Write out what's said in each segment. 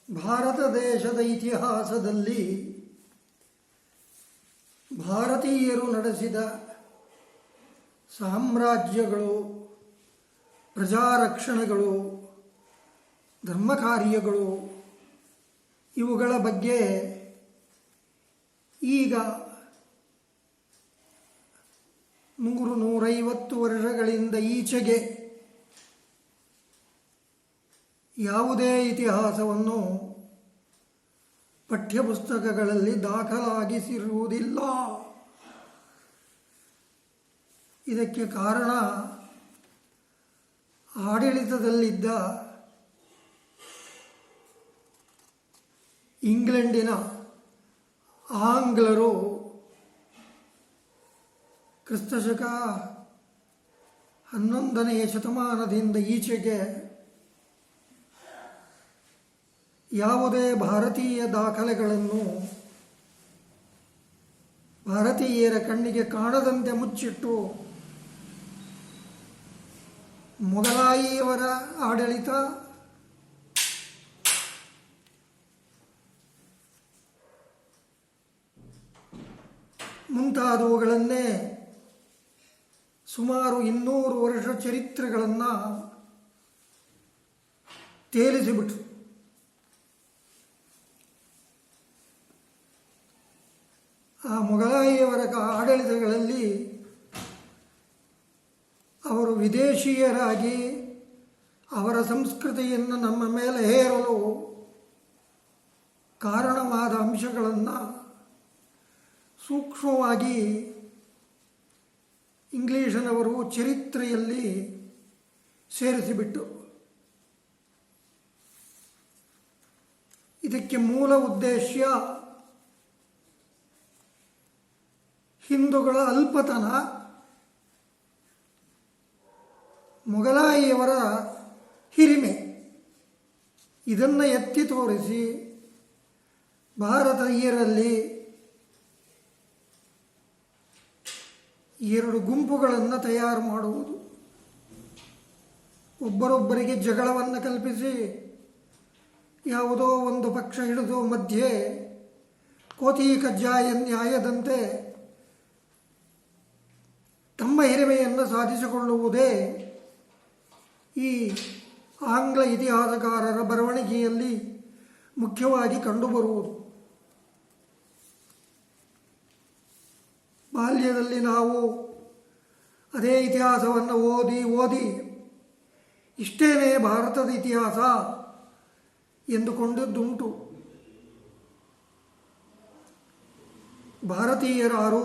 ಭಾರತ ದೇಶದ ಇತಿಹಾಸದಲ್ಲಿ ಭಾರತೀಯರು ನಡೆಸಿದ ಸಾಮ್ರಾಜ್ಯಗಳು, ಪ್ರಜಾರಕ್ಷಣೆಗಳು, ಧರ್ಮಕಾರ್ಯಗಳು ಇವುಗಳ ಬಗ್ಗೆ ಈಗ 100-150 ವರ್ಷಗಳಿಂದ ಈಚೆಗೆ ಯಾವುದೇ ಇತಿಹಾಸವನ್ನು ಪಠ್ಯಪುಸ್ತಕಗಳಲ್ಲಿ ದಾಖಲಾಗಿಸಿರುವುದಿಲ್ಲ. ಇದಕ್ಕೆ ಕಾರಣ ಆಡಳಿತದಲ್ಲಿದ್ದ ಇಂಗ್ಲೆಂಡಿನ ಆಂಗ್ಲರು ಕ್ರಿಸ್ತಶಕ 11ನೇ ಶತಮಾನದಿಂದ ಈಚೆಗೆ ಯಾವುದೇ ಭಾರತೀಯ ದಾಖಲೆಗಳನ್ನು ಭಾರತೀಯರ ಕಣ್ಣಿಗೆ ಕಾಣದಂತೆ ಮುಚ್ಚಿಟ್ಟು ಮೊಘಲಾಯಿಯವರ ಆಡಳಿತ, ಮುಂತಾದವುಗಳನ್ನೇ ಸುಮಾರು 200 ವರ್ಷ ಚರಿತ್ರೆಗಳನ್ನು ತೇಲಿಸಿಬಿಟ್ರು. ಆ ಮೊಘಲಾಯಿಯವರ ಆಡಳಿತಗಳಲ್ಲಿ ಅವರು ವಿದೇಶೀಯರಾಗಿ ಅವರ ಸಂಸ್ಕೃತಿಯನ್ನು ನಮ್ಮ ಮೇಲೆ ಹೇರಲು ಕಾರಣವಾದ ಅಂಶಗಳನ್ನು ಸೂಕ್ಷ್ಮವಾಗಿ ಇಂಗ್ಲಿಷನವರು ಚರಿತ್ರೆಯಲ್ಲಿ ಸೇರಿಸಿಬಿಟ್ಟು ಇದಕ್ಕೆ ಮೂಲ ಉದ್ದೇಶ ಹಿಂದೂಗಳ ಅಲ್ಪತನ, ಮೊಘಲಾಯಿಯವರ ಹಿರಿಮೆ ಇದನ್ನು ಎತ್ತಿ ತೋರಿಸಿ ಭಾರತೀಯರಲ್ಲಿ 2 ಗುಂಪುಗಳನ್ನು ತಯಾರು ಮಾಡುವುದು, ಒಬ್ಬರೊಬ್ಬರಿಗೆ ಜಗಳವನ್ನು ಕಲ್ಪಿಸಿ ಯಾವುದೋ ಒಂದು ಪಕ್ಷ ಹಿಡಿದು ಮಧ್ಯೆ ಕೋತಿ ಕಜ್ಜಾಯ ನ್ಯಾಯದಂತೆ ತಮ್ಮ ಹಿರಿಮೆಯನ್ನು ಸಾಧಿಸಿಕೊಳ್ಳುವುದೇ ಈ ಆಂಗ್ಲ ಇತಿಹಾಸಕಾರರ ಬರವಣಿಗೆಯಲ್ಲಿ ಮುಖ್ಯವಾಗಿ ಕಂಡುಬರುವುದು. ಬಾಲ್ಯದಲ್ಲಿ ನಾವು ಅದೇ ಇತಿಹಾಸವನ್ನು ಓದಿ ಇಷ್ಟೇನೇ ಭಾರತದ ಇತಿಹಾಸ ಎಂದುಕೊಂಡದ್ದುಂಟು. ಭಾರತೀಯರಾರು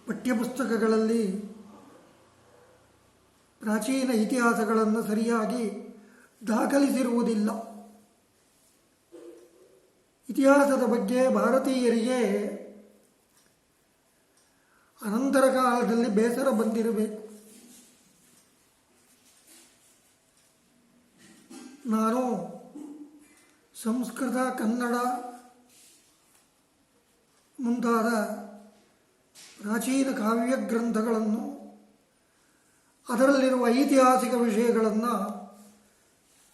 ಪಠ್ಯಪುಸ್ತಕಗಳಲ್ಲಿ ಪ್ರಾಚೀನ ಇತಿಹಾಸಗಳನ್ನು ಸರಿಯಾಗಿ ದಾಖಲಿಸಿರುವುದಿಲ್ಲ. ಇತಿಹಾಸದ ಬಗ್ಗೆ ಭಾರತೀಯರಿಗೆ ಅನಂತರ ಕಾಲದಲ್ಲಿ ಬೇಸರ ಬಂದಿರಬೇಕು. ನಾನು ಸಂಸ್ಕೃತ, ಕನ್ನಡ ಮುಂತಾದ ಪ್ರಾಚೀನ ಕಾವ್ಯ ಗ್ರಂಥಗಳನ್ನು, ಅದರಲ್ಲಿರುವ ಐತಿಹಾಸಿಕ ವಿಷಯಗಳನ್ನು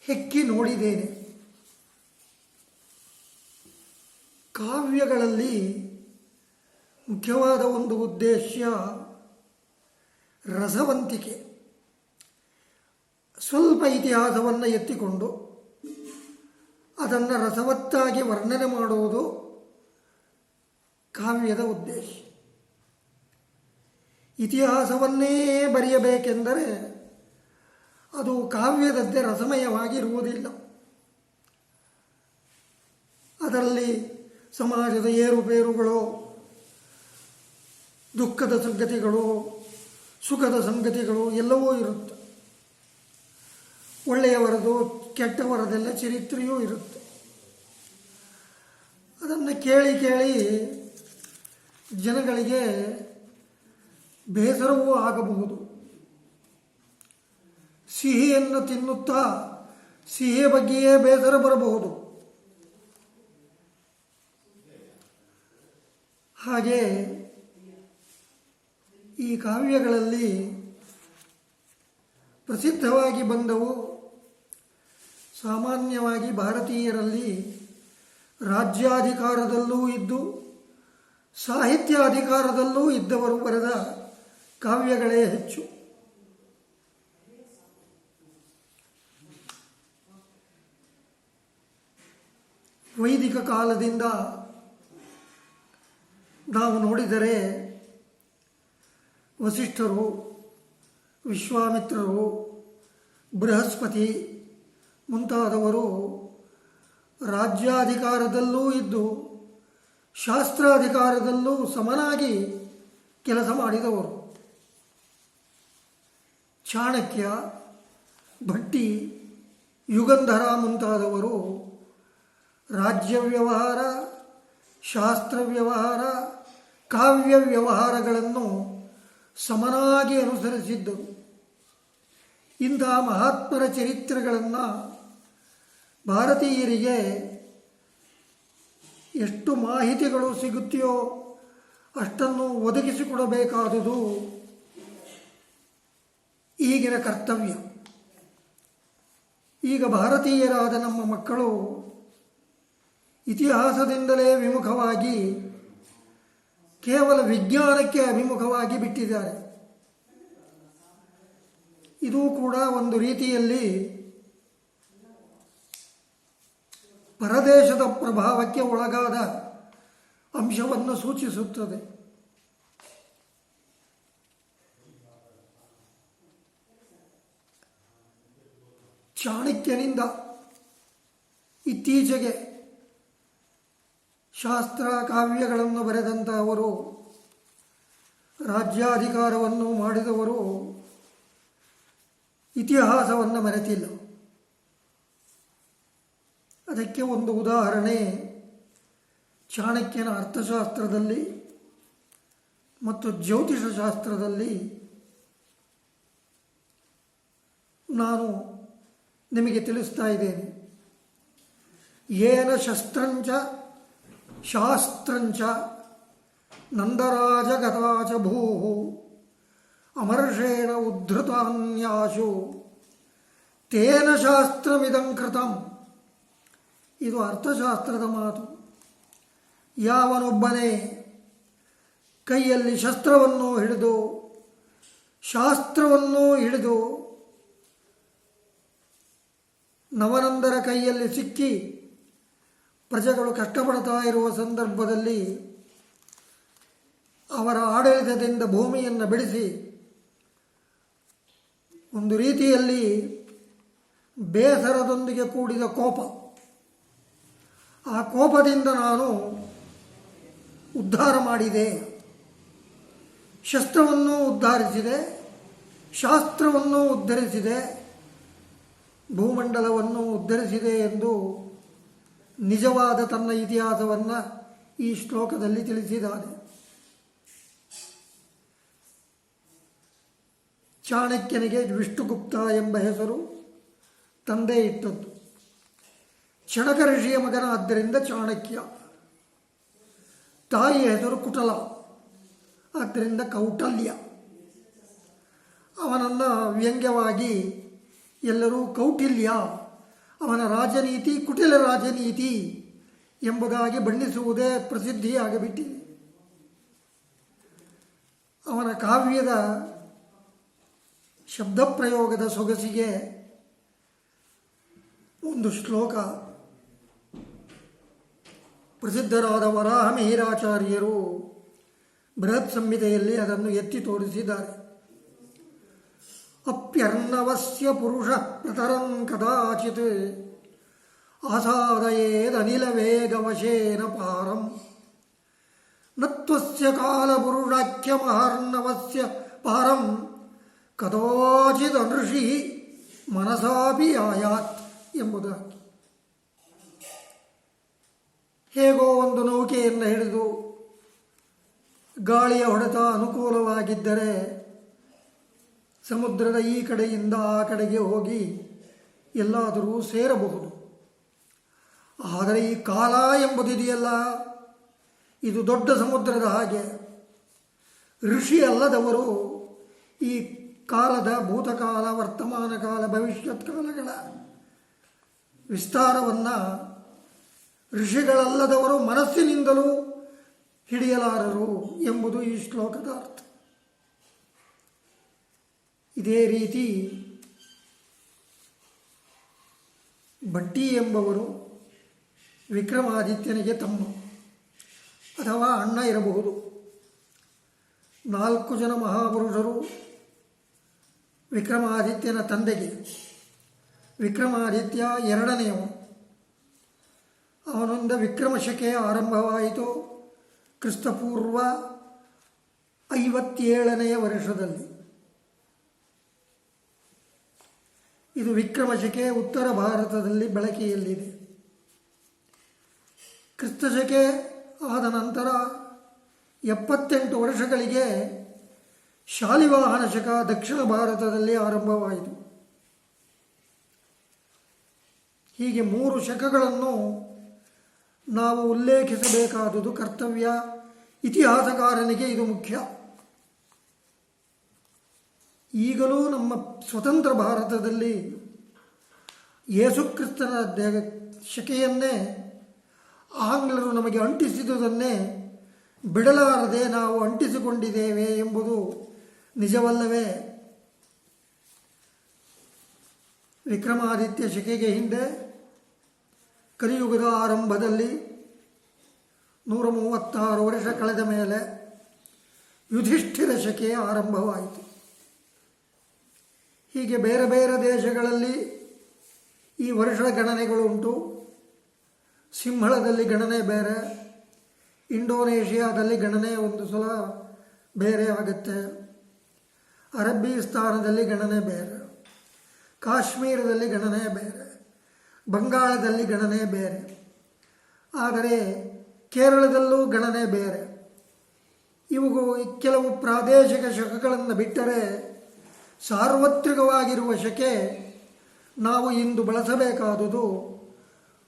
ಹೆಕ್ಕಿ ನೋಡಿದ್ದೇನೆ. ಕಾವ್ಯಗಳಲ್ಲಿ ಮುಖ್ಯವಾದ ಒಂದು ಉದ್ದೇಶ ರಸವಂತಿಕೆ. ಸ್ವಲ್ಪ ಇತಿಹಾಸವನ್ನು ಎತ್ತಿಕೊಂಡು ಅದನ್ನು ರಸವತ್ತಾಗಿ ವರ್ಣನೆ ಮಾಡುವುದು ಕಾವ್ಯದ ಉದ್ದೇಶ. ಇತಿಹಾಸವನ್ನೇ ಬರೆಯಬೇಕೆಂದರೆ ಅದು ಕಾವ್ಯದಂತೆ ರಸಮಯವಾಗಿರುವುದಿಲ್ಲ. ಅದರಲ್ಲಿ ಸಮಾಜದ ಏರುಪೇರುಗಳು, ದುಃಖದ ಸಂಗತಿಗಳು, ಸುಖದ ಸಂಗತಿಗಳು ಎಲ್ಲವೂ ಇರುತ್ತೆ. ಒಳ್ಳೆಯವರದು ಕೆಟ್ಟವರದೆಲ್ಲ ಚರಿತ್ರೆಯೂ ಇರುತ್ತೆ. ಅದನ್ನು ಕೇಳಿ ಜನಗಳಿಗೆ ಬೇಸರವೂ ಆಗಬಹುದು. ಸಿಹಿಯನ್ನು ತಿನ್ನುತ್ತಾ ಸಿಹಿಯ ಬಗ್ಗೆಯೇ ಬೇಸರ ಬರಬಹುದು. ಹಾಗೆ ಈ ಕಾವ್ಯಗಳಲ್ಲಿ ಪ್ರಸಿದ್ಧವಾಗಿ ಬಂದವು ಸಾಮಾನ್ಯವಾಗಿ ಭಾರತೀಯರಲ್ಲಿ ರಾಜ್ಯಾಧಿಕಾರದಲ್ಲೂ ಇದ್ದು ಸಾಹಿತ್ಯ ಅಧಿಕಾರದಲ್ಲೂ ಇದ್ದವರು ಬರೆದ ಕಾವ್ಯಗಳೇ ಹೆಚ್ಚು. ವೈದಿಕ ಕಾಲದಿಂದ ನಾವು ನೋಡಿದರೆ ವಸಿಷ್ಠರು, ವಿಶ್ವಾಮಿತ್ರರು, ಬೃಹಸ್ಪತಿ ಮುಂತಾದವರು ರಾಜ್ಯಾಧಿಕಾರದಲ್ಲೂ ಇದ್ದು ಶಾಸ್ತ್ರಾಧಿಕಾರದಲ್ಲೂ ಸಮನಾಗಿ ಕೆಲಸ ಮಾಡಿದವರು. ಚಾಣಕ್ಯ, ಭಟ್ಟಿ, ಯುಗಂಧರ ಮುಂತಾದವರು ರಾಜ್ಯ ವ್ಯವಹಾರ, ಶಾಸ್ತ್ರ ವ್ಯವಹಾರ, ಕಾವ್ಯ ವ್ಯವಹಾರಗಳನ್ನು ಸಮನಾಗಿ ಅನುಸರಿಸಿದ್ದರು. ಇಂತಹ ಮಹಾತ್ಮರ ಚರಿತ್ರೆಗಳನ್ನು ಭಾರತೀಯರಿಗೆ ಎಷ್ಟು ಮಾಹಿತಿಗಳು ಸಿಗುತ್ತೆಯೋ ಅಷ್ಟನ್ನು ಒದಗಿಸಿಕೊಡಬೇಕಾದುದು ಈಗಿನ ಕರ್ತವ್ಯ. ಈಗ ಭಾರತೀಯರಾದ ನಮ್ಮ ಮಕ್ಕಳು ಇತಿಹಾಸದಿಂದಲೇ ವಿಮುಖವಾಗಿ ಕೇವಲ ವಿಜ್ಞಾನಕ್ಕೆ ಅಭಿಮುಖವಾಗಿ ಬಿಟ್ಟಿದ್ದಾರೆ. ಇದು ಕೂಡ ಒಂದು ರೀತಿಯಲ್ಲಿ ಪರದೇಶದ ಪ್ರಭಾವಕ್ಕೆ ಒಳಗಾದ ಅಂಶವನ್ನು ಸೂಚಿಸುತ್ತದೆ. ಚಾಣಕ್ಯನಿಂದ ಇತ್ತೀಚೆಗೆ ಶಾಸ್ತ್ರ ಕಾವ್ಯಗಳನ್ನು ಬರೆದಂಥವರು, ರಾಜ್ಯಾಧಿಕಾರವನ್ನು ಮಾಡಿದವರು ಇತಿಹಾಸವನ್ನು ಮರೆತಿಲ್ಲ. ಅದಕ್ಕೆ ಒಂದು ಉದಾಹರಣೆ ಚಾಣಕ್ಯನ ಅರ್ಥಶಾಸ್ತ್ರದಲ್ಲಿ ಮತ್ತು ಜ್ಯೋತಿಷ ಶಾಸ್ತ್ರದಲ್ಲಿ ನಾನು ನಿಮಗೆ ತಿಳಿಸ್ತಾ ಇದ್ದೇನೆ. ಏನ ಶಸ್ತ್ರಂಚ ಶಾಸ್ತ್ರಂಚ ನಂದರಾಜ ಗತಾಚ ಭೂ ಅಮರ್ಷೇಣ ಉದ್ಧೃತಾನ್ಯಾಶು ತೇನ ಶಾಸ್ತ್ರಮಿದಂ ಕೃತಂ. ಇದು ಅರ್ಥಶಾಸ್ತ್ರದ ಮಾತು. ಯಾವನೊಬ್ಬನೇ ಕೈಯಲ್ಲಿ ಶಸ್ತ್ರವನ್ನು ಹಿಡಿದು ಶಾಸ್ತ್ರವನ್ನು ಹಿಡಿದು ನವನಂದರ ಕೈಯಲ್ಲಿ ಸಿಕ್ಕಿ ಪ್ರಜೆಗಳು ಕಷ್ಟಪಡ್ತಾ ಇರುವ ಸಂದರ್ಭದಲ್ಲಿ ಅವರ ಆಡಳಿತದಿಂದ ಭೂಮಿಯನ್ನು ಬಿಡಿಸಿ ಒಂದು ರೀತಿಯಲ್ಲಿ ಬೇಸರದೊಂದಿಗೆ ಕೂಡಿದ ಕೋಪ, ಆ ಕೋಪದಿಂದ ನಾನು ಉದ್ಧಾರ ಮಾಡಿದೆ, ಶಸ್ತ್ರವನ್ನು ಉದ್ಧರಿಸಿದೆ, ಶಾಸ್ತ್ರವನ್ನು ಉದ್ಧರಿಸಿದೆ, ಭೂಮಂಡಲವನ್ನು ಉದ್ಧರಿಸಿದೆ ಎಂದು ನಿಜವಾದ ತನ್ನ ಇತಿಹಾಸವನ್ನು ಈ ಶ್ಲೋಕದಲ್ಲಿ ತಿಳಿಸಿದ್ದಾನೆ. ಚಾಣಕ್ಯನಿಗೆ ವಿಷ್ಣುಗುಪ್ತ ಎಂಬ ಹೆಸರು ತಂದೆ ಇಟ್ಟದ್ದು. ಷಡಕ ಋಷಿಯ ಮಗನಾದ್ದರಿಂದ ಚಾಣಕ್ಯ. ತಾಯಿಯ ಹೆಸರು ಕುಟಲ, ಆದ್ದರಿಂದ ಕೌಟಲ್ಯ. ಅವನನ್ನು ವ್ಯಂಗ್ಯವಾಗಿ ಎಲ್ಲರೂ ಕೌಟಿಲ್ಯ, ಅವನ ರಾಜನೀತಿ ಕುಟಿಲ ರಾಜನೀತಿ ಎಂಬುದಾಗಿ ಬಣ್ಣಿಸುವುದೇ ಪ್ರಸಿದ್ಧಿಯಾಗಿಬಿಟ್ಟಿದೆ. ಅವನ ಕಾವ್ಯದ ಶಬ್ದ ಪ್ರಯೋಗದ ಸೊಗಸಿಗೆ ಒಂದು ಶ್ಲೋಕ ಪ್ರಸಿದ್ಧರಾದ ವರಾಹಮಿಹಿರಾಚಾರ್ಯರು ಬೃಹತ್ ಸಂಹಿತೆಯಲ್ಲಿ ಅದನ್ನು ಎತ್ತಿ ತೋರಿಸಿದ್ದಾರೆ. ಅಪ್ಯರ್ಣವಸ್ಯ ಪುರುಷ ಪ್ರತರಂ ಕದಾಚಿತ್ ಆಸಾದಯೇದನಿಲವೇಗವಶೇನ ಪಾರಂ ನತ್ವಸ್ಯ ಕಾಲಪುರುಷಾಖ್ಯಮಹಾರ್ಣವಸ್ಯ ಪಾರಂ ಕದಾಚಿತ್ ಅನೃಷಿ ಮನಸಾಪಿ ಆಯಾತ್ ಎಂಬುದಾಗಿ. ಹೇಗೋ ಒಂದು ನೌಕೆಯನ್ನು ಹಿಡಿದು ಗಾಳಿಯ ಹೊಡೆತ ಅನುಕೂಲವಾಗಿದ್ದರೆ ಸಮುದ್ರದ ಈ ಕಡೆಯಿಂದ ಆ ಕಡೆಗೆ ಹೋಗಿ ಎಲ್ಲಾದರೂ ಸೇರಬಹುದು. ಆದರೆ ಈ ಕಾಲ ಎಂಬುದಿದೆಯಲ್ಲ, ಇದು ದೊಡ್ಡ ಸಮುದ್ರದ ಹಾಗೆ. ಋಷಿ ಅಲ್ಲದವರು ಈ ಕಾಲದ ಭೂತಕಾಲ, ವರ್ತಮಾನ ಕಾಲ, ಭವಿಷ್ಯತ್ ಕಾಲಗಳ ವಿಸ್ತಾರವನ್ನು ಋಷಿಗಳಲ್ಲದವರು ಮನಸ್ಸಿನಿಂದಲೂ ಹಿಡಿಯಲಾರರು ಎಂಬುದು ಈ ಶ್ಲೋಕದ ಅರ್ಥ. ಇದೇ ರೀತಿ ಭಟ್ಟಿ ಎಂಬವರು ವಿಕ್ರಮಾದಿತ್ಯನಿಗೆ ತಮ್ಮ ಅಥವಾ ಅಣ್ಣ ಇರಬಹುದು. 4 ಜನ ಮಹಾಪುರುಷರು ವಿಕ್ರಮಾದಿತ್ಯನ ತಂದೆಗೆ. ವಿಕ್ರಮಾದಿತ್ಯ ಎರಡನೆಯವ. ಅವನಿಂದ ವಿಕ್ರಮಶಕೆ ಆರಂಭವಾಯಿತು ಕ್ರಿಸ್ತಪೂರ್ವ 57ನೇ ವರ್ಷದಲ್ಲಿ. ಇದು ವಿಕ್ರಮಶಕೆ ಉತ್ತರ ಭಾರತದಲ್ಲಿ ಬಳಕೆಯಲ್ಲಿದೆ. ಕ್ರಿಸ್ತಶಕೆ ಆದ ನಂತರ 78 ವರ್ಷಗಳಿಗೆ ಶಾಲಿವಾಹನ ಶಕ ದಕ್ಷಿಣ ಭಾರತದಲ್ಲಿ ಆರಂಭವಾಯಿತು. ಹೀಗೆ 3 ಶಕಗಳನ್ನು ನಾವು ಉಲ್ಲೇಖಿಸಬೇಕಾದುದು ಕರ್ತವ್ಯ. ಇತಿಹಾಸಕಾರನಿಗೆ ಇದು ಮುಖ್ಯ. ಈಗಲೂ ನಮ್ಮ ಸ್ವತಂತ್ರ ಭಾರತದಲ್ಲಿ ಯೇಸುಕ್ರಿಸ್ತನ ಶಕೆಯನ್ನೇ ಆಂಗ್ಲರು ನಮಗೆ ಅಂಟಿಸಿದುದನ್ನೇ ಬಿಡಲಾರದೆ ನಾವು ಅಂಟಿಸಿಕೊಂಡಿದ್ದೇವೆ ಎಂಬುದು ನಿಜವಲ್ಲವೇ? ವಿಕ್ರಮಾದಿತ್ಯ ಶಕೆಗೆ ಹಿಂದೆ ಕಲಿಯುಗದ ಆರಂಭದಲ್ಲಿ 136 ವರ್ಷ ಕಳೆದ ಮೇಲೆ ಯುಧಿಷ್ಠಿರ ಶಕೆ ಆರಂಭವಾಯಿತು. ಹೀಗೆ ಬೇರೆ ಬೇರೆ ದೇಶಗಳಲ್ಲಿ ಈ ವರ್ಷದ ಗಣನೆಗಳುಂಟು. ಸಿಂಹಳದಲ್ಲಿ ಗಣನೆ ಬೇರೆ, ಇಂಡೋನೇಷಿಯಾದಲ್ಲಿ ಗಣನೆ ಒಂದು ಸಲ ಬೇರೆ ಆಗುತ್ತೆ, ಅರಬ್ಬೀಸ್ತಾನದಲ್ಲಿ ಗಣನೆ ಬೇರೆ, ಕಾಶ್ಮೀರದಲ್ಲಿ ಗಣನೆ ಬೇರೆ, ಬಂಗಾಳದಲ್ಲಿ ಗಣನೆ ಬೇರೆ, ಆದರೆ ಕೇರಳದಲ್ಲೂ ಗಣನೆ ಬೇರೆ. ಇವು ಕೆಲವು ಪ್ರಾದೇಶಿಕ ಶಕಗಳನ್ನು ಬಿಟ್ಟರೆ ಸಾರ್ವತ್ರಿಕವಾಗಿರುವ ಶಕೆ ನಾವು ಇಂದು ಬಳಸಬೇಕಾದುದು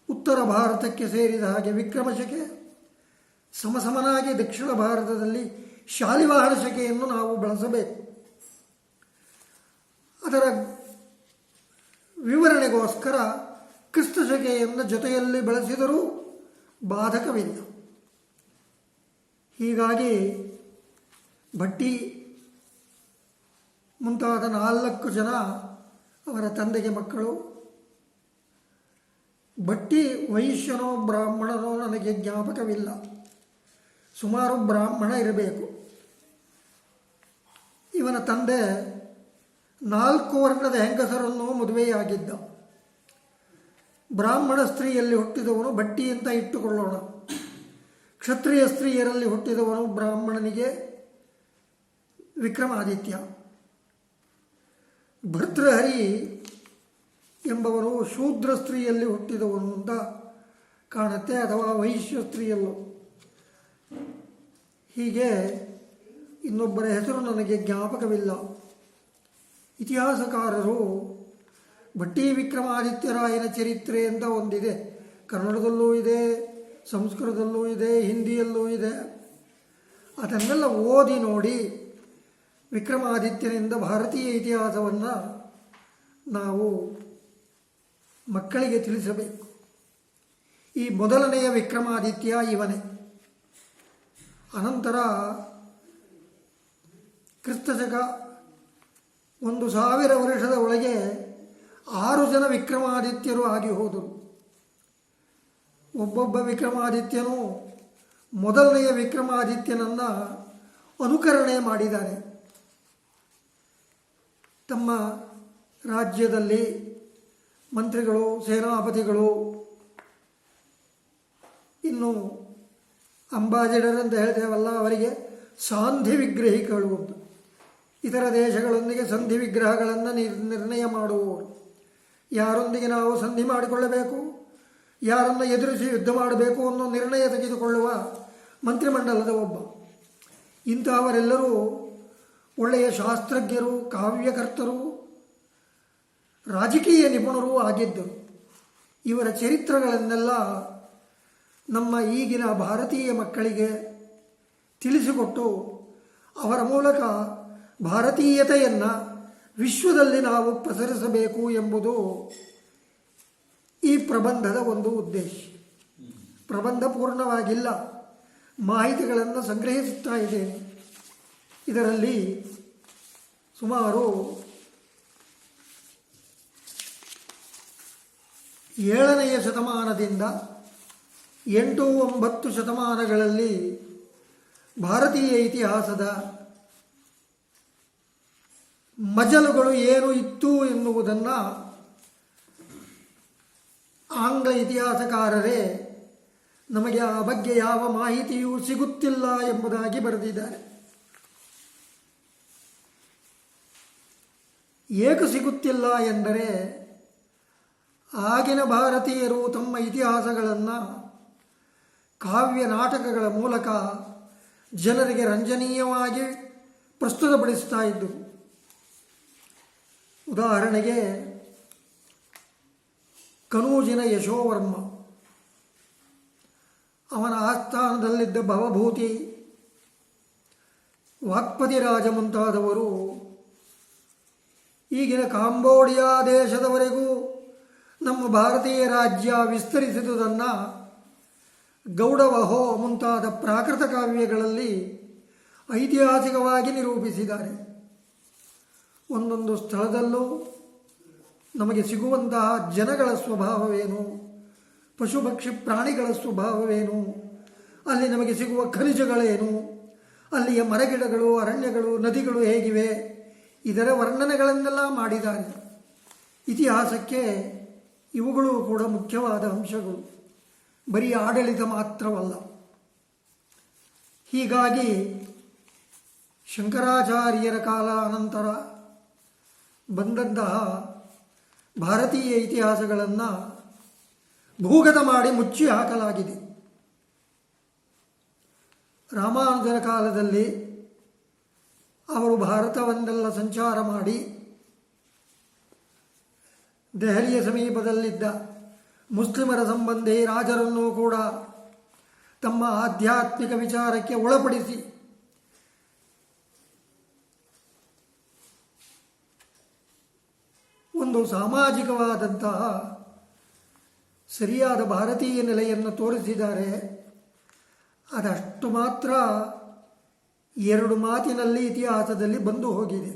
ಉತ್ತರ ಭಾರತಕ್ಕೆ ಸೇರಿದ ಹಾಗೆ ವಿಕ್ರಮ ಶಕೆ. ಸಮಸಮನಾಗಿ ದಕ್ಷಿಣ ಭಾರತದಲ್ಲಿ ಶಾಲಿವಾಹನ ಶಕೆಯನ್ನು ನಾವು ಬಳಸಬೇಕು. ಅದರ ವಿವರಣೆಗೋಸ್ಕರ ಕ್ರಿಸ್ತ ಶಕೆಯನ್ನು ಜೊತೆಯಲ್ಲಿ ಬಳಸಿದರೂ ಬಾಧಕವಿಲ್ಲ. ಹೀಗಾಗಿ ಭಟ್ಟಿ ಮುಂತಾದ 4 ಜನ ಅವರ ತಂದೆಗೆ ಮಕ್ಕಳು. ಭಟ್ಟಿ ವೈಶ್ಯನೋ ಬ್ರಾಹ್ಮಣನೋ ನನಗೆ ಜ್ಞಾಪಕವಿಲ್ಲ, ಸುಮಾರು ಬ್ರಾಹ್ಮಣ ಇರಬೇಕು. ಇವನ ತಂದೆ 4 ವರ್ಣದ ಹೆಂಗಸರನ್ನು ಮದುವೆಯಾಗಿದ್ದ. ಬ್ರಾಹ್ಮಣ ಸ್ತ್ರೀಯಲ್ಲಿ ಹುಟ್ಟಿದವನು ಭಟ್ಟಿ ಅಂತ ಇಟ್ಟುಕೊಳ್ಳೋಣ. ಕ್ಷತ್ರಿಯ ಸ್ತ್ರೀಯರಲ್ಲಿ ಹುಟ್ಟಿದವನು ಬ್ರಾಹ್ಮಣನಿಗೆ ವಿಕ್ರಮಾದಿತ್ಯ. ಭರ್ತೃಹರಿ ಎಂಬವರು ಶೂದ್ರ ಸ್ತ್ರೀಯಲ್ಲಿ ಹುಟ್ಟಿದವನು ಅಂತ ಕಾಣುತ್ತೆ, ಅಥವಾ ವೈಶ್ಯ ಸ್ತ್ರೀಯಲ್ಲೂ. ಹೀಗೆ ಇನ್ನೊಬ್ಬರ ಹೆಸರು ನನಗೆ ಜ್ಞಾಪಕವಿಲ್ಲ. ಇತಿಹಾಸಕಾರರು ಭಟ್ಟಿ ವಿಕ್ರಮಾದಿತ್ಯರಾಯನ ಚರಿತ್ರೆ ಅಂತ ಒಂದಿದೆ, ಕನ್ನಡದಲ್ಲೂ ಇದೆ, ಸಂಸ್ಕೃತದಲ್ಲೂ ಇದೆ, ಹಿಂದಿಯಲ್ಲೂ ಇದೆ. ಅದನ್ನೆಲ್ಲ ಓದಿ ನೋಡಿ ವಿಕ್ರಮಾದಿತ್ಯನಿಂದ ಭಾರತೀಯ ಇತಿಹಾಸವನ್ನು ನಾವು ಮಕ್ಕಳಿಗೆ ತಿಳಿಸಬೇಕು. ಈ ಮೊದಲನೆಯ ವಿಕ್ರಮಾದಿತ್ಯ ಇವನೇ. ಅನಂತರ ಕ್ರಿಸ್ತಶಕ 1000 ವರ್ಷದ ಒಳಗೆ 6 ಜನ ವಿಕ್ರಮಾದಿತ್ಯರು ಆಗಿ ಹೋದರು. ಒಬ್ಬೊಬ್ಬ ವಿಕ್ರಮಾದಿತ್ಯನು ಮೊದಲನೆಯ ವಿಕ್ರಮಾದಿತ್ಯನನ್ನು ಅನುಕರಣೆ ಮಾಡಿದ್ದಾನೆ. ತಮ್ಮ ರಾಜ್ಯದಲ್ಲಿ ಮಂತ್ರಿಗಳು, ಸೇನಾಪತಿಗಳು, ಇನ್ನು ಅಂಬಾಸಿಡರ್ ಅಂತ ಹೇಳ್ತೇವಲ್ಲ, ಅವರಿಗೆ ಸಾಂಧಿ ವಿಗ್ರಹಿಗಳು ಅಂತ, ಇತರ ದೇಶಗಳೊಂದಿಗೆ ಸಂಧಿ ವಿಗ್ರಹಗಳನ್ನು ನಿರ್ಣಯ ಮಾಡುವವರು. ಯಾರೊಂದಿಗೆ ನಾವು ಸಂಧಿ ಮಾಡಿಕೊಳ್ಳಬೇಕು, ಯಾರನ್ನು ಎದುರಿಸಿ ಯುದ್ಧ ಮಾಡಬೇಕು ಅನ್ನೋ ನಿರ್ಣಯ ತೆಗೆದುಕೊಳ್ಳುವ ಮಂತ್ರಿಮಂಡಲದ ಒಬ್ಬ. ಇಂತಹವರೆಲ್ಲರೂ ಒಳ್ಳೆಯ ಶಾಸ್ತ್ರಜ್ಞರು, ಕಾವ್ಯಕರ್ತರು, ರಾಜಕೀಯ ನಿಪುಣರೂ ಆಗಿದ್ದರು. ಇವರ ಚರಿತ್ರೆಗಳನ್ನೆಲ್ಲ ನಮ್ಮ ಈಗಿನ ಭಾರತೀಯ ಮಕ್ಕಳಿಗೆ ತಿಳಿಸಿಕೊಟ್ಟು ಅವರ ಮೂಲಕ ಭಾರತೀಯತೆಯನ್ನು ವಿಶ್ವದಲ್ಲಿ ನಾವು ಪಸರಿಸಬೇಕು ಎಂಬುದು ಈ ಪ್ರಬಂಧದ ಒಂದು ಉದ್ದೇಶ. ಪ್ರಬಂಧ ಪೂರ್ಣವಾಗಿಲ್ಲ, ಮಾಹಿತಿಗಳನ್ನು ಸಂಗ್ರಹಿಸುತ್ತಾ ಇದ್ದೇನೆ. ಇದರಲ್ಲಿ ಸುಮಾರು 7ನೇ ಶತಮಾನದಿಂದ 8-9 ಶತಮಾನಗಳಲ್ಲಿ ಭಾರತೀಯ ಇತಿಹಾಸದ ಮಜಲುಗಳು ಏನು ಇತ್ತು ಎನ್ನುವುದನ್ನು ಆಂಗ್ಲ ಇತಿಹಾಸಕಾರರೇ ನಮಗೆ ಆ ಬಗ್ಗೆ ಯಾವ ಮಾಹಿತಿಯೂ ಸಿಗುತ್ತಿಲ್ಲ ಎಂಬುದಾಗಿ ಬರೆದಿದ್ದಾರೆ. ಏಕೆ ಸಿಗುತ್ತಿಲ್ಲ ಎಂದರೆ, ಆಗಿನ ಭಾರತೀಯರು ತಮ್ಮ ಇತಿಹಾಸಗಳನ್ನು ಕಾವ್ಯ ನಾಟಕಗಳ ಮೂಲಕ ಜನರಿಗೆ ರಂಜನೀಯವಾಗಿ ಪ್ರಸ್ತುತಪಡಿಸ್ತಾ ಇದ್ದರು. ಉದಾಹರಣೆಗೆ ಕನೂಜಿನ ಯಶೋವರ್ಮ, ಅವನ ಆಸ್ಥಾನದಲ್ಲಿದ್ದ ಭವಭೂತಿ, ವಾಕ್ಪತಿ ರಾಜ ಮುಂತಾದವರು ಈಗಿನ ಕಾಂಬೋಡಿಯಾ ದೇಶದವರೆಗೂ ನಮ್ಮ ಭಾರತೀಯ ರಾಜ್ಯ ವಿಸ್ತರಿಸಿದುದನ್ನು ಗೌಡವಹೋ ಮುಂತಾದ ಪ್ರಾಕೃತ ಕಾವ್ಯಗಳಲ್ಲಿ ಐತಿಹಾಸಿಕವಾಗಿ ನಿರೂಪಿಸಿದ್ದಾರೆ. ಒಂದೊಂದು ಸ್ಥಳದಲ್ಲೂ ನಮಗೆ ಸಿಗುವಂತಹ ಜನಗಳ ಸ್ವಭಾವವೇನು, ಪಶು ಪಕ್ಷಿ ಪ್ರಾಣಿಗಳ ಸ್ವಭಾವವೇನು, ಅಲ್ಲಿ ನಮಗೆ ಸಿಗುವ ಖನಿಜಗಳೇನು, ಅಲ್ಲಿಯ ಮರಗಿಡಗಳು, ಅರಣ್ಯಗಳು, ನದಿಗಳು ಹೇಗಿವೆ, ಇದರ ವರ್ಣನೆಗಳನ್ನೆಲ್ಲ ಮಾಡಿದ್ದಾರೆ. ಇತಿಹಾಸಕ್ಕೆ ಇವುಗಳು ಕೂಡ ಮುಖ್ಯವಾದ ಅಂಶಗಳು, ಬರೀ ಆಡಳಿತ ಮಾತ್ರವಲ್ಲ. ಹೀಗಾಗಿ ಶಂಕರಾಚಾರ್ಯರ ಕಾಲ ಅನಂತರ ಬಂದಂತಹ ಭಾರತೀಯ ಇತಿಹಾಸಗಳನ್ನು ಭೂಗತ ಮಾಡಿ ಮುಚ್ಚಿ ಹಾಕಲಾಗಿದೆ. ರಾಮಾನುಜರ ಕಾಲದಲ್ಲಿ ಅವರು ಭಾರತವನ್ನೆಲ್ಲ ಸಂಚಾರ ಮಾಡಿ ದೆಹಲಿಯ ಸಮೀಪದಲ್ಲಿದ್ದ ಮುಸ್ಲಿಮರ ಸಂಬಂಧಿ ರಾಜರನ್ನು ಕೂಡ ತಮ್ಮ ಆಧ್ಯಾತ್ಮಿಕ ವಿಚಾರಕ್ಕೆ ಒಳಪಡಿಸಿ ಒಂದು ಸಾಮಾಜಿಕವಾದಂತಹ ಸರಿಯಾದ ಭಾರತೀಯ ನೆಲೆಯನ್ನು ತೋರಿಸಿದ್ದಾರೆ. ಅದಷ್ಟು ಮಾತ್ರ 2 ಮಾತಿನಲ್ಲಿ ಇತಿಹಾಸದಲ್ಲಿ ಬಂದು ಹೋಗಿದೆ.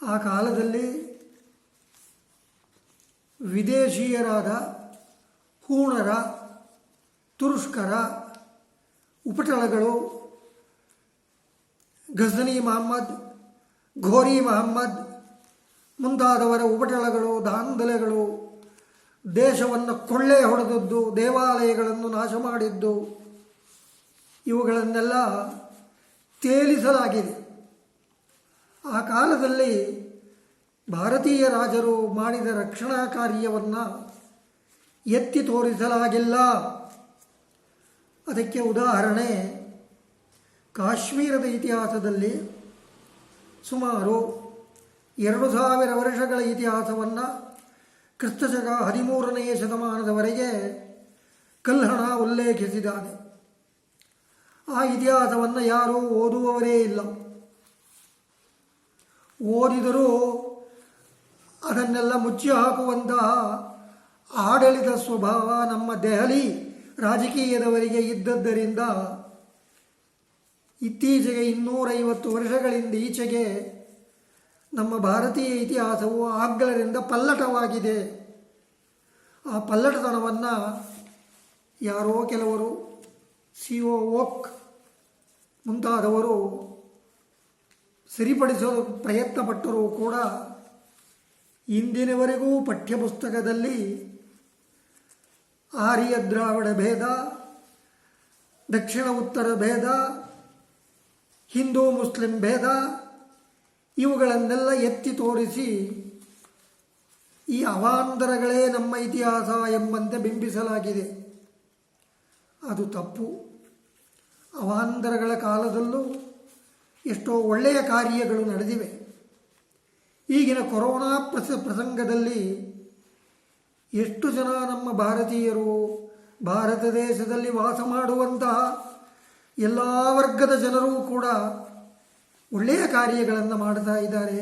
ಆ ಕಾಲದಲ್ಲಿ ವಿದೇಶೀಯರಾದ ಹೂಣರ, ತುರುಷ್ಕರ ಉಪಟಳಗಳು, ಘಜ್ನಿ ಮಹಮ್ಮದ್, ಘೋರಿ ಮಹಮ್ಮದ್ ಮುಂತಾದವರ ಉಪಟಳಗಳು, ದಾಂಧಲೆಗಳು, ದೇಶವನ್ನು ಕೊಳ್ಳೆ ಹೊಡೆದದ್ದು, ದೇವಾಲಯಗಳನ್ನು ನಾಶ ಮಾಡಿದ್ದು, ಇವುಗಳನ್ನೆಲ್ಲ ತೇಲಿಸಲಾಗಿದೆ. ಆ ಕಾಲದಲ್ಲಿ ಭಾರತೀಯ ರಾಜರು ಮಾಡಿದ ರಕ್ಷಣಾ ಕಾರ್ಯವನ್ನು ಎತ್ತಿ ತೋರಿಸಲಾಗಿಲ್ಲ. ಅದಕ್ಕೆ ಉದಾಹರಣೆ, ಕಾಶ್ಮೀರದ ಇತಿಹಾಸದಲ್ಲಿ ಸುಮಾರು 2000 ವರ್ಷಗಳ ಇತಿಹಾಸವನ್ನು ಕ್ರಿಸ್ತಶಕ 13ನೇ ಶತಮಾನದವರೆಗೆ ಕಲ್ಹಣ ಉಲ್ಲೇಖಿಸಿದ್ದಾನೆ. ಆ ಇತಿಹಾಸವನ್ನು ಯಾರೂ ಓದುವವರೇ ಇಲ್ಲ. ಓದಿದರೂ ಅದನ್ನೆಲ್ಲ ಮುಚ್ಚಿ ಹಾಕುವಂತಹ ಆಡಳಿತ ಸ್ವಭಾವ ನಮ್ಮ ದೆಹಲಿ ರಾಜಕೀಯದವರಿಗೆ ಇದ್ದದ್ದರಿಂದ ಇತ್ತೀಚೆಗೆ 250 ವರ್ಷಗಳಿಂದ ಈಚೆಗೆ ನಮ್ಮ ಭಾರತೀಯ ಇತಿಹಾಸವು ಆಂಗ್ಲರಿಂದ ಪಲ್ಲಟವಾಗಿದೆ. ಆ ಪಲ್ಲಟತನವನ್ನು ಯಾರೋ ಕೆಲವರು CO ವೋಕ್ ಮುಂತಾದವರು ಸರಿಪಡಿಸಲು ಪ್ರಯತ್ನಪಟ್ಟರೂ ಕೂಡ ಇಂದಿನವರೆಗೂ ಪಠ್ಯಪುಸ್ತಕದಲ್ಲಿ ಆರ್ಯ ದ್ರಾವಿಡ ಭೇದ, ದಕ್ಷಿಣ ಉತ್ತರ ಭೇದ, ಹಿಂದೂ ಮುಸ್ಲಿಂ ಭೇದ ಇವುಗಳನ್ನೆಲ್ಲ ಎತ್ತಿ ತೋರಿಸಿ ಈ ಅವಾಂತರಗಳೇ ನಮ್ಮ ಇತಿಹಾಸ ಎಂಬಂತೆ ಬಿಂಬಿಸಲಾಗಿದೆ. ಅದು ತಪ್ಪು. ಅವಾಂತರಗಳ ಕಾಲದಲ್ಲೂ ಎಷ್ಟೋ ಒಳ್ಳೆಯ ಕಾರ್ಯಗಳು ನಡೆದಿವೆ. ಈಗಿನ ಕೊರೋನಾ ಪ್ರಸಂಗದಲ್ಲಿ ಎಷ್ಟು ಜನ ನಮ್ಮ ಭಾರತೀಯರು, ಭಾರತ ದೇಶದಲ್ಲಿ ವಾಸ ಮಾಡುವಂತಹ ಎಲ್ಲ ವರ್ಗದ ಜನರೂ ಕೂಡ ಒಳ್ಳೆಯ ಕಾರ್ಯಗಳನ್ನು ಮಾಡ್ತಾ ಇದ್ದಾರೆ.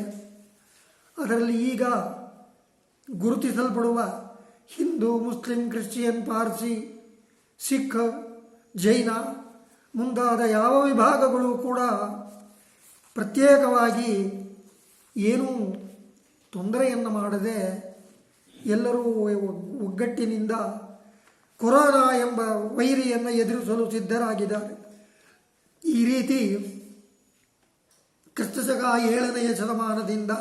ಅದರಲ್ಲಿ ಈಗ ಗುರುತಿಸಲ್ಪಡುವ ಹಿಂದೂ, ಮುಸ್ಲಿಂ, ಕ್ರಿಶ್ಚಿಯನ್, ಪಾರ್ಸಿ, ಸಿಖ್, ಜೈನ ಮುಂತಾದ ಯಾವ ವಿಭಾಗಗಳು ಕೂಡ ಪ್ರತ್ಯೇಕವಾಗಿ ಏನೂ ತೊಂದರೆಯನ್ನು ಮಾಡದೆ ಎಲ್ಲರೂ ಒಗ್ಗಟ್ಟಿನಿಂದ ಕೊರೋನಾ ಎಂಬ ವೈರಿಯನ್ನು ಎದುರಿಸಲು ಸಿದ್ಧರಾಗಿದ್ದಾರೆ. ಈ ರೀತಿ ಕ್ರಿಸ್ತಶಕ 7ನೇ ಶತಮಾನದಿಂದ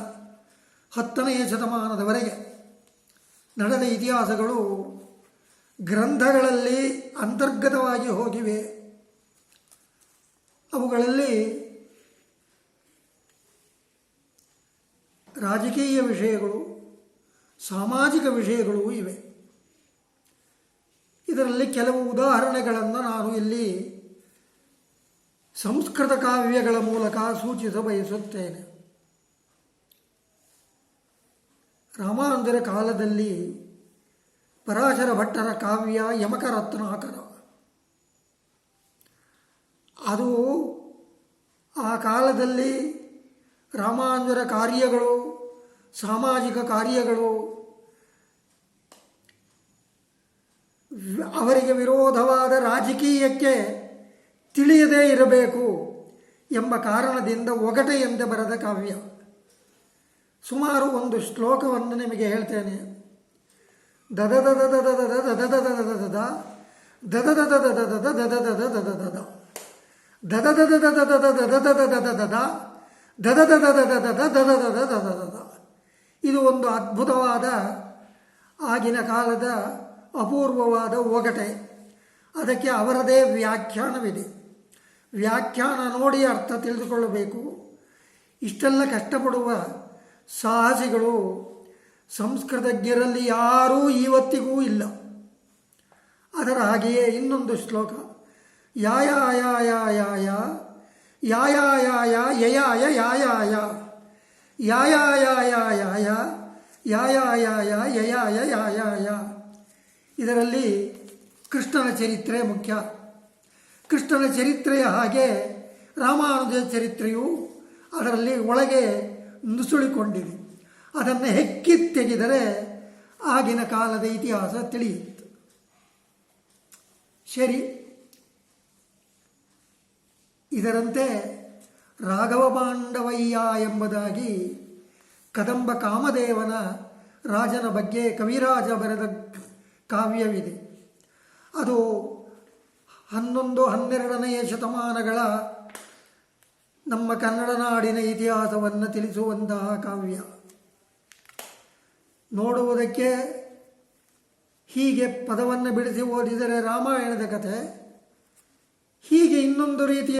10ನೇ ಶತಮಾನದವರೆಗೆ ನಡೆದ ಇತಿಹಾಸಗಳು ಗ್ರಂಥಗಳಲ್ಲಿ ಅಂತರ್ಗತವಾಗಿ ಹೋಗಿವೆ. ಅವುಗಳಲ್ಲಿ ರಾಜಕೀಯ ವಿಷಯಗಳು, ಸಾಮಾಜಿಕ ವಿಷಯಗಳು ಇವೆ. ಇದರಲ್ಲಿ ಕೆಲವು ಉದಾಹರಣೆಗಳನ್ನು ನಾನು ಇಲ್ಲಿ ಸಂಸ್ಕೃತ ಕಾವ್ಯಗಳ ಮೂಲಕ ಸೂಚಿಸ ಬಯಸುತ್ತೇನೆ. ರಾಮಾನುಜರ ಕಾಲದಲ್ಲಿ ಪರಾಶರ ಭಟ್ಟರ ಕಾವ್ಯ ಯಮಕ ರತ್ನಾಕರ, ಅದು ಆ ಕಾಲದಲ್ಲಿ ರಾಮಾನುಜರ ಕಾರ್ಯಗಳು, ಸಾಮಾಜಿಕ ಕಾರ್ಯಗಳು, ಅವರಿಗೆ ವಿರೋಧವಾದ ರಾಜಕೀಯಕ್ಕೆ ತಿಳಿಯದೇ ಇರಬೇಕು ಎಂಬ ಕಾರಣದಿಂದ ಒಗಟೆಯಂತೆ ಬರೆದ ಕಾವ್ಯ. ಸುಮಾರು ಒಂದು ಶ್ಲೋಕವನ್ನು ನಿಮಗೆ ಹೇಳ್ತೇನೆ. ಇದು ಒಂದು ಅದ್ಭುತವಾದ ಆಗಿನ ಕಾಲದ ಅಪೂರ್ವವಾದ ಒಗಟೆ. ಅದಕ್ಕೆ ಅವರದೇ ವ್ಯಾಖ್ಯಾನವಿದೆ. ವ್ಯಾಖ್ಯಾನ ನೋಡಿ ಅರ್ಥ ತಿಳಿದುಕೊಳ್ಳಬೇಕು. ಇಷ್ಟೆಲ್ಲ ಕಷ್ಟಪಡುವ ಸಾಹಸಿಗಳು ಸಂಸ್ಕೃತಜ್ಞರಲ್ಲಿ ಯಾರೂ ಇವತ್ತಿಗೂ ಇಲ್ಲ. ಅದರ ಹಾಗೆಯೇ ಇನ್ನೊಂದು ಶ್ಲೋಕ, ಯಾಯ ಯಾಯ ಯಾಯ ಯಾಯ ಯಾಯ ಯಯಾಯ ಯಾಯಾಯ ಯಾಯ ಯಾಯ ಯಾಯ ಯಾಯ ಯಾಯ ಯಯಾಯ ಯಾಯಾಯ. ಇದರಲ್ಲಿ ಕೃಷ್ಣನ ಚರಿತ್ರೆ ಮುಖ್ಯ. ಕೃಷ್ಣನ ಚರಿತ್ರೆಯ ಹಾಗೆ ರಾಮಾನುಜ ಚರಿತ್ರೆಯು ಅದರಲ್ಲಿ ಒಳಗೆ ನುಸುಳಿಕೊಂಡಿದೆ. ಅದನ್ನು ಹೆಕ್ಕಿ ತೆಗೆದರೆ ಆಗಿನ ಕಾಲದ ಇತಿಹಾಸ ತಿಳಿಯುತ್ತೆ. ಸರಿ, ಇದರಂತೆ ರಾಘವ ಪಾಂಡವಯ್ಯ ಎಂಬುದಾಗಿ ಕದಂಬ ಕಾಮದೇವನ ರಾಜನ ಬಗ್ಗೆ ಕವಿರಾಜ ಬರೆದ ಕಾವ್ಯವಿದೆ. ಅದು 11-12ನೇ ಶತಮಾನಗಳ ನಮ್ಮ ಕನ್ನಡ ನಾಡಿನ ಇತಿಹಾಸವನ್ನು ತಿಳಿಸುವಂತಹ ಕಾವ್ಯ. ನೋಡುವುದಕ್ಕೆ ಹೀಗೆ ಪದವನ್ನು ಬಿಡಿಸಿ ಓದಿದರೆ ರಾಮಾಯಣದ ಕಥೆ, ಹೀಗೆ ಇನ್ನೊಂದು ರೀತಿಯ